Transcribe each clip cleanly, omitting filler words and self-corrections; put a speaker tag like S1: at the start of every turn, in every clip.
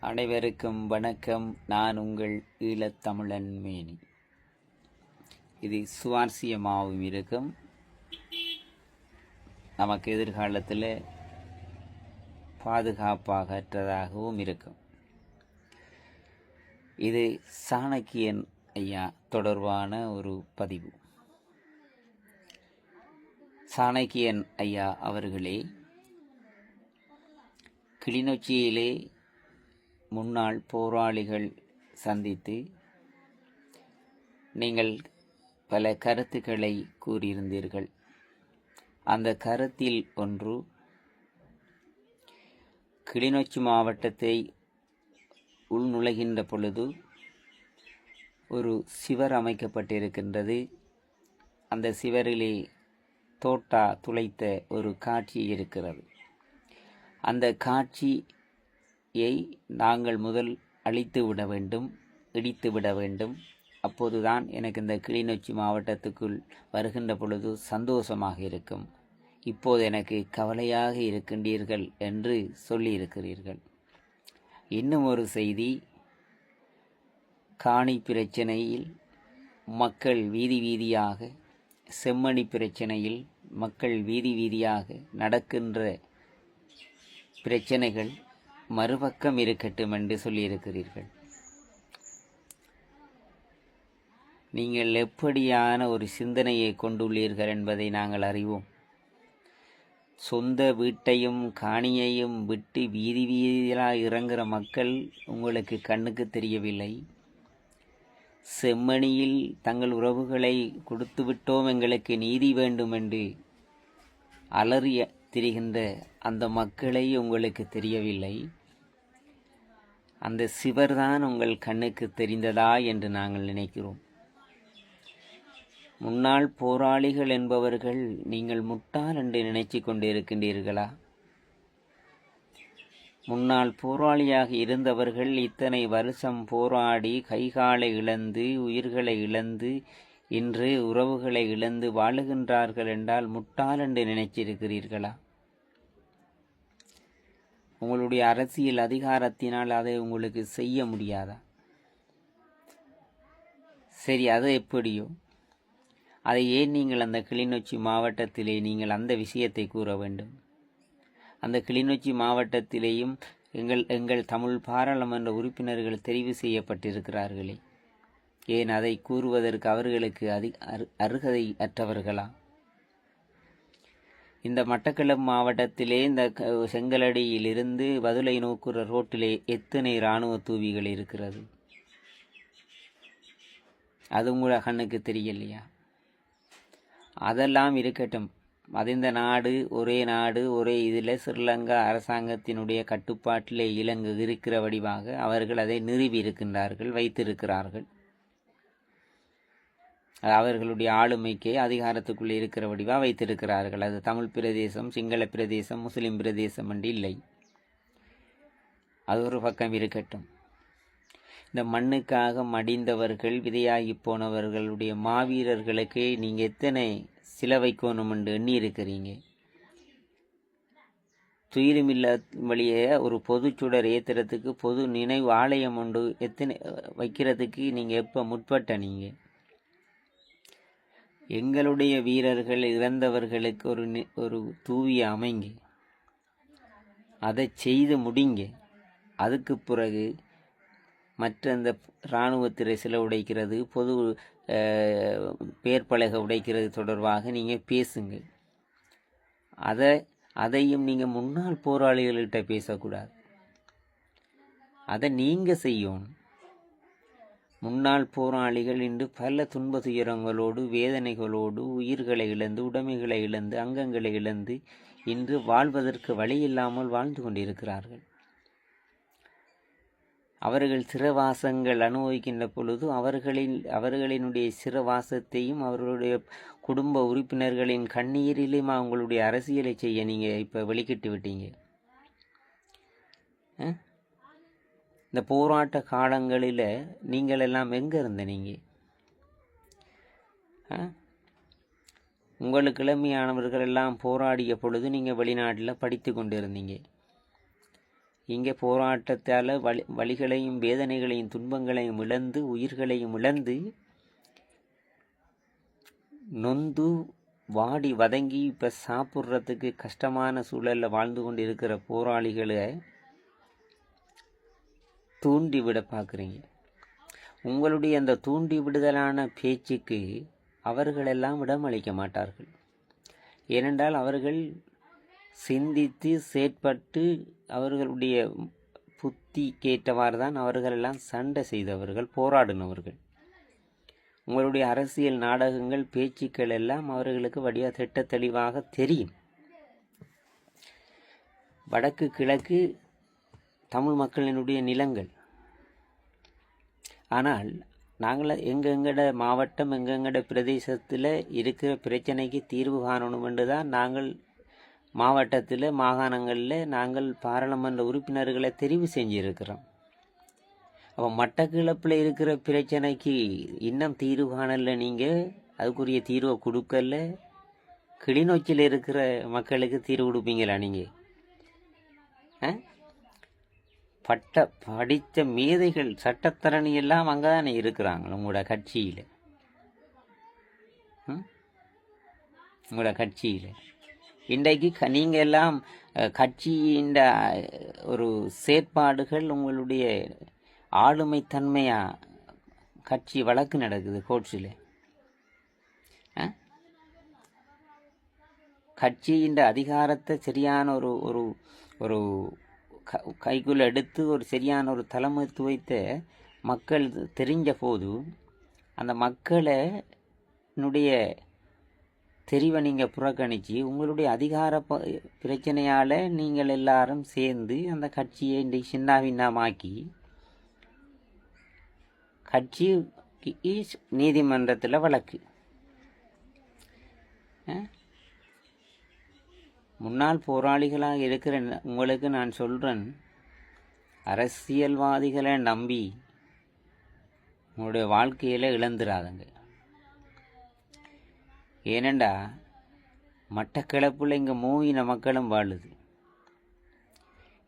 S1: அனைவருக்கும் வணக்கம். நான் உங்கள் ஈழத்தமிழன் மேனி. இது சுவாரஸ்யமாகவும் இருக்கும், நமக்கு எதிர்காலத்தில் பாதுகாப்பாகற்றதாகவும் இருக்கும். இது சாணக்கியன் ஐயா தொடர்பான ஒரு பதிவு. சாணக்கியன் ஐயா அவர்களே கிளிநொச்சியிலே முன்னாள் போராளிகள் சந்தித்து நீங்கள் பல கருத்துக்களை கூறியிருந்தீர்கள். அந்த கருத்தில் ஒன்று, கிளிநொச்சி மாவட்டத்தை உள்நுழைகின்ற பொழுது ஒரு சிவர் அமைக்கப்பட்டிருக்கின்றது. அந்த சிவரிலே தோட்டா துளைத்த ஒரு காட்சி இருக்கிறது. அந்த காட்சியை நாங்கள் முதல் அழித்து விட வேண்டும், இடித்து விட வேண்டும். அப்போதுதான் எனக்கு இந்த கிளிநொச்சி மாவட்டத்துக்குள் வருகின்ற பொழுது சந்தோஷமாக இருக்கும். இப்போது எனக்கு கவலையாக இருக்கின்றீர்கள் என்று சொல்லியிருக்கிறீர்கள். இன்னும் ஒரு செய்தி, காணி பிரச்சனையில் மக்கள் வீதி வீதியாக, செம்மணி பிரச்சனையில் மக்கள் வீதி வீதியாக நடக்கின்ற பிரச்சனைகள் மறுபக்கம் இருக்கட்டும் என்று சொல்லியிருக்கிறீர்கள். நீங்கள் எப்படியான ஒரு சிந்தனையை கொண்டுள்ளீர்கள் என்பதை நாங்கள் அறிவோம். சொந்த வீட்டையும் காணியையும் விட்டு வீதி வீதியாக இறங்குகிற மக்கள் உங்களுக்கு கண்ணுக்கு தெரியவில்லை. செம்மணியில் தங்கள் உறவுகளை கொடுத்து விட்டோம், எங்களுக்கு நீதி வேண்டும் என்று அலறிய திரிகின்ற அந்த மக்களை உங்களுக்கு தெரியவில்லை. அந்த சிவர்தான் உங்கள் கண்ணுக்கு தெரிந்ததா என்று நாங்கள் நினைக்கிறோம். முன்னாள் போராளிகள் என்பவர்கள் நீங்கள் முட்டாள் என்று நினைச்சு கொண்டு இருக்கின்றீர்களா? முன்னாள் போராளியாக இருந்தவர்கள் இத்தனை வருஷம் போராடி கைகாலை இழந்து உயிர்களை இழந்து இன்று உறவுகளை இழந்து வாழுகின்றார்கள் என்றால் முட்டாள் என்று நினைச்சிருக்கிறீர்களா? உங்களுடைய அரசியல் அதிகாரத்தினால் அதை உங்களுக்கு செய்ய முடியாதா? சரி, அது எப்படியோ, அதை ஏன் நீங்கள் அந்த கிளிநொச்சி மாவட்டத்திலே நீங்கள் அந்த விஷயத்தை கூற வேண்டும்? அந்த கிளிநொச்சி மாவட்டத்திலேயும் எங்கள் தமிழ் பாராளுமன்ற உறுப்பினர்கள் தெரிவு செய்யப்பட்டிருக்கிறார்களே, ஏன் அதை கூறுவதற்கு அவர்களுக்கு அருகதை அற்றவர்களா? இந்த மட்டக்களப்பு மாவட்டத்திலே இந்த செங்கலடியிலிருந்து வதுளை நோக்குற ரோட்டிலே எத்தனை இராணுவ தூவிகள் இருக்கிறது? அது உங்கள கண்ணுக்கு தெரியலையா? அதெல்லாம் இருக்கட்டும். அது இந்த நாடு ஒரே இதில் ஸ்ரீலங்கா அரசாங்கத்தினுடைய கட்டுப்பாட்டிலே இலங்கை இருக்கிற வடிவாக அவர்கள் அதை நிறுவி இருக்கின்றார்கள், வைத்திருக்கிறார்கள். அவர்களுடைய ஆளுமைக்கே அதிகாரத்துக்குள்ளே இருக்கிற வடிவாக வைத்திருக்கிறார்கள். அது தமிழ் பிரதேசம், சிங்கள பிரதேசம், முஸ்லிம் பிரதேசம் என்று இல்லை. அது ஒரு பக்கம் இருக்கட்டும். இந்த மண்ணுக்காக மடிந்தவர்கள், விதையாகி போனவர்களுடைய மாவீரர்களுக்கு நீங்கள் எத்தனை சிலை வைக்கணும் என்று எண்ணி இருக்கிறீங்க? துயிலுமில்ல வழியே ஒரு பொது சுடர் ஏற்றுறதுக்கு, பொது நினைவு ஆலயம் ஒன்று எத்தனை வைக்கிறதுக்கு நீங்கள் எப்போ முற்பட்ட? நீங்கள் எங்களுடைய வீரர்கள் இறந்தவர்களுக்கு ஒரு தூவிய அமைங்க, அதை செய்து முடிங்க. அதுக்கு பிறகு மற்ற அந்த இராணுவத்திரை சிலை உடைக்கிறது, பொது பேர்பலகை உடைக்கிறது தொடர்பாக நீங்கள் பேசுங்க. அதையும் நீங்கள் முன்னாள் போராளிகள்கிட்ட பேசக்கூடாது. அதை நீங்கள் செய்யணும். முன்னாள் போராளிகள் இன்று பல துன்ப துயரங்களோடு, வேதனைகளோடு, உயிர்களை இழந்து, உடைமைகளை இழந்து, அங்கங்களை இழந்து இன்று வாழ்வதற்கு வழி இல்லாமல் வாழ்ந்து கொண்டிருக்கிறார்கள். அவர்கள் சிறைவாசங்கள் அனுபவிக்கின்ற பொழுது அவர்களினுடைய சிறைவாசத்தையும் அவர்களுடைய குடும்ப உறுப்பினர்களின் கண்ணீரிலும் அவங்களுடைய அரசியலை செய்ய நீங்கள் இப்போ வெளிக்கிட்டு விட்டீங்க. இந்த போராட்ட காலங்களில் நீங்கள் எல்லாம் எங்கே இருந்த? நீங்கள் உங்களுக்கு இளமையானவர்கள் எல்லாம் போராடிய பொழுது நீங்கள் வெளிநாட்டில் படித்து கொண்டு இருந்தீங்க. இங்கே போராட்டத்தால் வலிகளையும் வேதனைகளையும் துன்பங்களையும் இழந்து உயிர்களையும் இழந்து நொந்து வாடி வதங்கி இப்போ சாப்பிட்றதுக்கு கஷ்டமான சூழலில் வாழ்ந்து கொண்டு இருக்கிற போராளிகளை தூண்டி விட பார்க்குறீங்க. உங்களுடைய அந்த தூண்டி விடுதலான பேச்சுக்கு அவர்களெல்லாம் இடமளிக்க மாட்டார்கள். ஏனென்றால் அவர்கள் சிந்தித்து செயற்பட்டு அவர்களுடைய புத்தி கேட்டவாறு தான் அவர்களெல்லாம் சண்டை செய்தவர்கள், போராடினவர்கள். உங்களுடைய அரசியல் நாடகங்கள் பேச்சுக்கள் எல்லாம் அவர்களுக்கு வடிவ திட்ட தெளிவாக தெரியும். வடக்கு கிழக்கு தமிழ் மக்களினுடைய நிலங்கள். ஆனால் நாங்கள் எங்கெங்கட மாவட்டம் எங்கெங்கட பிரதேசத்தில் இருக்கிற பிரச்சனைக்கு தீர்வு காணணும் என்று தான் நாங்கள் மாவட்டத்தில் மாகாணங்களில் நாங்கள் பாராளுமன்ற உறுப்பினர்களை தெரிவு செஞ்சுருக்கிறோம். அப்போ மட்டக்கிழப்பில் இருக்கிற பிரச்சனைக்கு இன்னும் தீர்வு காணல, நீங்கள் அதுக்குரிய தீர்வை கொடுக்கல. கிளிநொச்சியில் இருக்கிற மக்களுக்கு தீர்வு கொடுப்பீங்களா நீங்கள்? படித்த மேதைகள் சட்டத்தரணி எல்லாம் அங்கே தானே இருக்கிறாங்க உங்களோட கட்சியில். உங்களோட கட்சியில் இன்றைக்கு நீங்கள் எல்லாம் கட்சியின் ஒரு செயற்பாடுகள் உங்களுடைய ஆளுமை தன்மையாக கட்சி வழக்கு நடக்குது கோர்ட்ஸில். கட்சியின் அதிகாரத்தை சரியான ஒரு ஒரு ஒரு கைக்குள்ள எடுத்து ஒரு சரியான ஒரு தலைமைத்துவத்தை மக்கள் தெரிஞ்ச போது அந்த மக்களுடைய தெரிவை நீங்கள் புறக்கணித்து உங்களுடைய அதிகார பிரச்சனையால் நீங்கள் எல்லாரும் சேர்ந்து அந்த கட்சியை இன்றைக்கு சின்னாபின்னமாக்கி கட்சி நீதிமன்றத்தில் வழக்கு. முன்னாள் போராளிகளாக இருக்கிற உங்களுக்கு நான் சொல்கிறேன், அரசியல்வாதிகளை நம்பி உங்களுடைய வாழ்க்கையில் இழந்துடாதுங்க. ஏனெண்டா மட்டக்களப்பில் இங்கே மூவின மக்களும் வாழுது.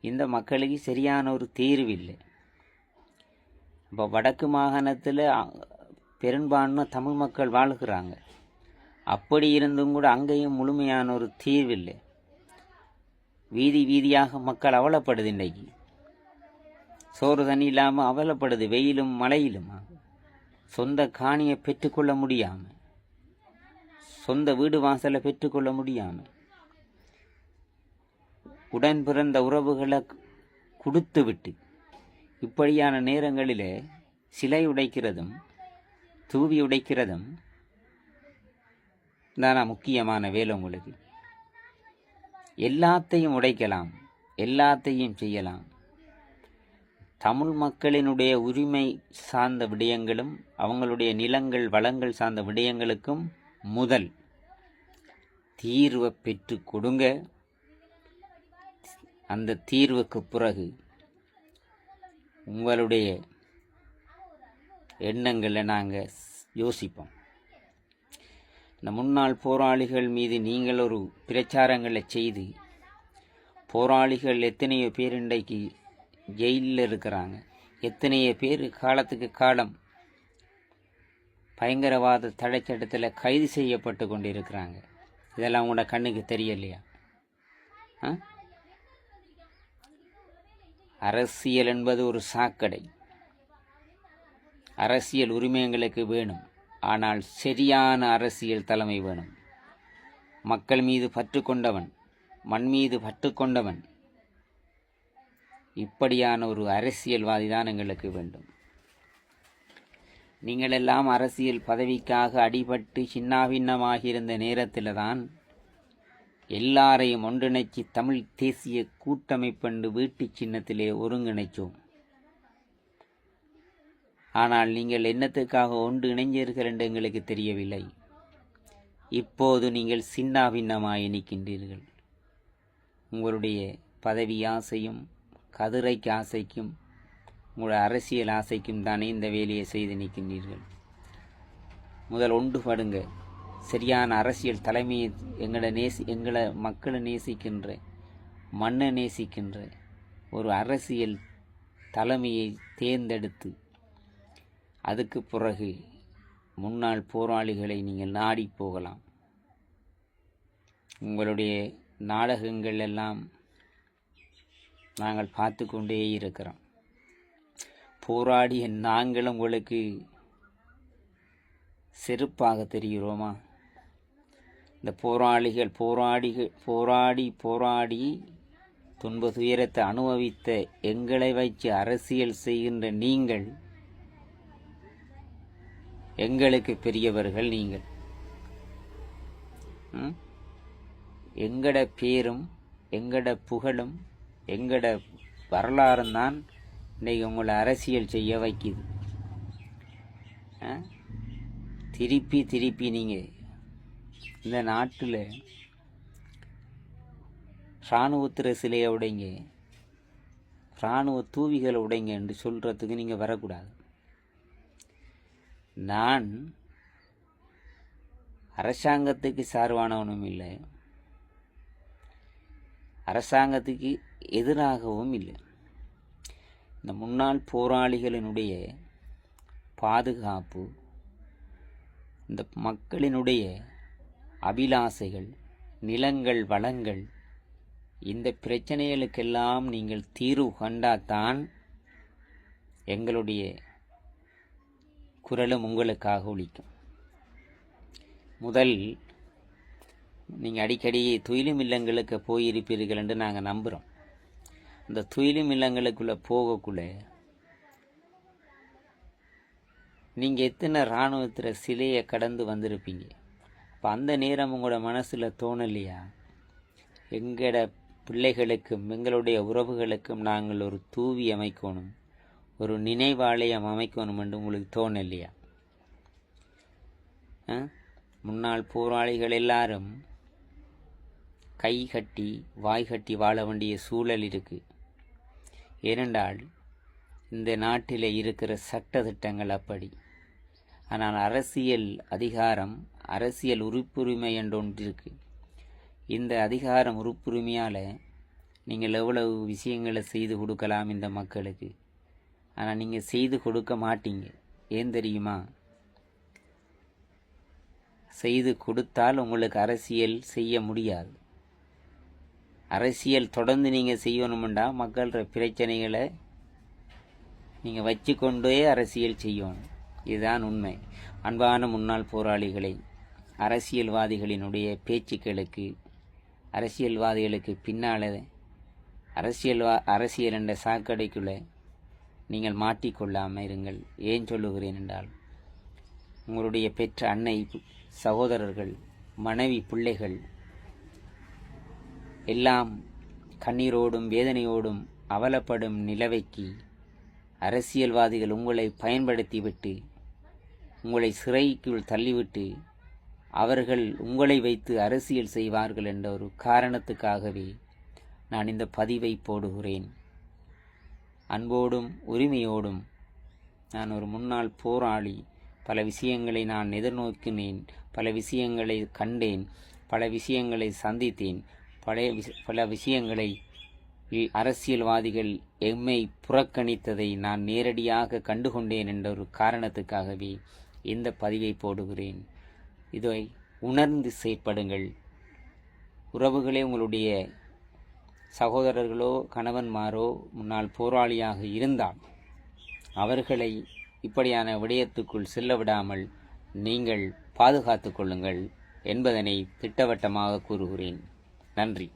S1: இந்த மக்களுக்கு சரியான ஒரு தீர்வு இல்லை. இப்போ வடக்கு மாகாணத்தில் பெரும்பான்மை தமிழ் மக்கள் வாழ்கிறாங்க. அப்படி இருந்தும் கூட அங்கேயும் முழுமையான ஒரு தீர்வு இல்லை. வீதி வீதியாக மக்கள் அவலப்படுது. இன்றைக்கு சோறு தண்ணி இல்லாமல் அவலப்படுது, வெயிலும் மழையிலும். சொந்த காணியை பெற்றுக்கொள்ள முடியாமல், சொந்த வீடு வாசலை பெற்றுக்கொள்ள முடியாமல், உடன் பிறந்த உறவுகளை கொடுத்து விட்டு இப்படியான நேரங்களில் சிலை உடைக்கிறதும் தூவி உடைக்கிறதும் தானா முக்கியமான வேலை உங்களுக்கு? எல்லாத்தையும் உடைக்கலாம், எல்லாத்தையும் செய்யலாம். தமிழ் மக்களினுடைய உரிமை சார்ந்த விடயங்களும் அவங்களுடைய நிலங்கள் வளங்கள் சார்ந்த விடயங்களுக்கும் முதல் தீர்வை பெற்று கொடுங்க. அந்த தீர்வுக்கு பிறகு உங்களுடைய எண்ணங்களை நாங்கள் யோசிப்போம். இந்த முன்னாள் போராளிகள் மீது நீங்கள் ஒரு பிரச்சாரங்களை செய்து, போராளிகள் எத்தனையோ பேர் இன்றைக்கு ஜெயிலில் இருக்கிறாங்க, எத்தனையோ பேர் காலத்துக்கு காலம் பயங்கரவாத தடைச்சட்டத்தில் கைது செய்யப்பட்டு கொண்டு இருக்கிறாங்க. இதெல்லாம் உங்களோட கண்ணுக்கு தெரியலையா? அரசியல் என்பது ஒரு சாக்கடை. அரசியல் உரிமைகளுக்கு வேணும், ஆனால் சரியான அரசியல் தலைமை வேணும். மக்கள் மீது பற்று கொண்டவன், மண் மீது பற்று கொண்டவன், இப்படியான ஒரு அரசியல்வாதி தான் எங்களுக்கு வேண்டும். நீங்களெல்லாம் அரசியல் பதவிக்காக அடிபட்டு சின்னாபின்னமாகியிருந்த நேரத்தில் தான் எல்லாரையும் ஒன்றிணைச்சி தமிழ் தேசிய கூட்டமைப்பண்டு வீட்டு சின்னத்திலே ஒருங்கிணைச்சோம். ஆனால் நீங்கள் என்னத்துக்காக ஒன்று இணைஞ்சீர்கள் என்று எங்களுக்கு தெரியவில்லை. இப்போது நீங்கள் சின்னாபின்னமாய் நிற்கின்றீர்கள். உங்களுடைய பதவி ஆசையும் கதிரைக்கு ஆசைக்கும் உங்களுடைய அரசியல் ஆசைக்கும் தானே இந்த வேலையை செய்து நிற்கின்றீர்கள். முதல் ஒன்றுபடுங்க. சரியான அரசியல் தலைமையை எங்களை மக்களை நேசிக்கின்ற, மண்ணை நேசிக்கின்ற, ஒரு அரசியல் தலைமையை தேர்ந்தெடுத்து அதுக்கு பிறகு முன்னாள் போராளிகளை நீங்கள் நாடி போகலாம். உங்களுடைய நாடகங்கள் எல்லாம் நாங்கள் பார்த்து கொண்டே இருக்கிறோம். போராடிய நாங்கள் உங்களுக்கு செருப்பாக தெரிகிறோமா? இந்த போராளிகள் போராடி துன்ப துயரத்தை அனுபவித்த எங்களை வைத்து அரசியல் செய்கின்ற நீங்கள் எங்களுக்கு பெரியவர்கள். நீங்கள் எங்கட பேரும் எங்கட புகழும் எங்கட வரலாறும் தான் இன்றைக்கி உங்களை அரசியல் செய்ய வைக்குது. திருப்பி நீங்கள் இந்த நாட்டில் இராணுவத்திர சிலையை உடைங்க, இராணுவ தூவிகளை உடைங்க என்று சொல்கிறதுக்கு நீங்கள் வரக்கூடாது. நான் அரசாங்கத்துக்கு சார்பானவனும் இல்லை, அரசாங்கத்துக்கு எதிராகவும் இல்லை. இந்த முன்னாள் போராளிகளினுடைய பாதுகாப்பு, இந்த மக்களினுடைய அபிலாசைகள், நிலங்கள், வளங்கள், இந்த பிரச்சனைகளுக்கெல்லாம் நீங்கள் தீர்வு கண்டாதான் எங்களுடைய குரலும் உங்களுக்காக ஒலிக்கும். முதல் நீங்கள் அடிக்கடி துயிலும் இல்லங்களுக்கு போயிருப்பீர்கள் என்று நாங்கள் நம்புகிறோம். அந்த துயிலும் இல்லங்களுக்குள்ளே போகக்குள்ளே நீங்கள் எத்தனை இராணுவத்தில் சிலையை கடந்து வந்திருப்பீங்க. அப்போ அந்த நேரம் உங்களோட மனசில் தோணலையா, எங்களோட பிள்ளைகளுக்கும் எங்களுடைய உறவுகளுக்கும் நாங்கள் ஒரு தூவி அமைக்கணும், ஒரு நினைவாலயம் அமைக்கணும் என்று உங்களுக்கு தோணலையா? முன்னாள் போராளிகள் எல்லாரும் கை கட்டி வாய் கட்டி வாழ வேண்டிய சூழல் இருக்குது. ஏனென்றால் இந்த நாட்டில் இருக்கிற சட்ட திட்டங்கள் அப்படி. ஆனால் அரசியல் அதிகாரம், அரசியல் உறுப்புரிமை என்று ஒன்று இருக்குது. இந்த அதிகாரம் உறுப்புரிமையால் நீங்கள் எவ்வளவு விஷயங்களை செய்து கொடுக்கலாம் இந்த மக்களுக்கு. ஆனால் நீங்கள் செய்து கொடுக்க மாட்டீங்க. ஏன் தெரியுமா? செய்து கொடுத்தால் உங்களுக்கு அரசியல் செய்ய முடியாது. அரசியல் தொடர்ந்து நீங்கள் செய்யணுமெண்டா மக்களோட பிரச்சனைகளை நீங்கள் வச்சு கொண்டே அரசியல் செய்யணும். இதுதான் உண்மை. அன்பான முன்னாள் போராளிகளை, அரசியல்வாதிகளினுடைய பேச்சுக்களுக்கு, அரசியல்வாதிகளுக்கு பின்னால் அரசியல் என்ற சாக்கடைக்குள்ளே நீங்கள் மாட்டிக்கொள்ளாமல் இருங்கள். ஏன் சொல்லுகிறேன் என்றால், உங்களுடைய பெற்ற அன்னை, சகோதரர்கள், மனைவி, பிள்ளைகள் எல்லாம் கண்ணீரோடும் வேதனையோடும் அவலப்படும் நிலவைக்கு அரசியல்வாதிகள் உங்களை பயன்படுத்திவிட்டு, உங்களை சிறைக்குள் தள்ளிவிட்டு, அவர்கள் உங்களை வைத்து அரசியல் செய்வார்கள் என்ற ஒரு காரணத்துக்காகவே நான் இந்த பதிவை போடுகிறேன். அன்போடும் உரிமையோடும் நான் ஒரு முன்னாள் போராளி. பல விஷயங்களை நான் எதிர்நோக்கினேன், பல விஷயங்களை கண்டேன், பல விஷயங்களை சந்தித்தேன், பல விஷயங்களை அரசியல்வாதிகள் எம்மை புறக்கணித்ததை நான் நேரடியாக கண்டுகொண்டேன் என்ற ஒரு காரணத்துக்காகவே இந்த பதிவை போடுகிறேன். இதை உணர்ந்து செயற்படுங்கள். உறவுகளே, உங்களுடைய சகோதரர்களோ கணவன்மாரோ முன்னாள் போராளியாக இருந்தால் அவர்களை இப்படியான விடயத்துக்குள் செல்ல விடாமல் நீங்கள் பாதுகாத்து கொள்ளுங்கள் என்பதனை திட்டவட்டமாக கூறுகிறேன். நன்றி.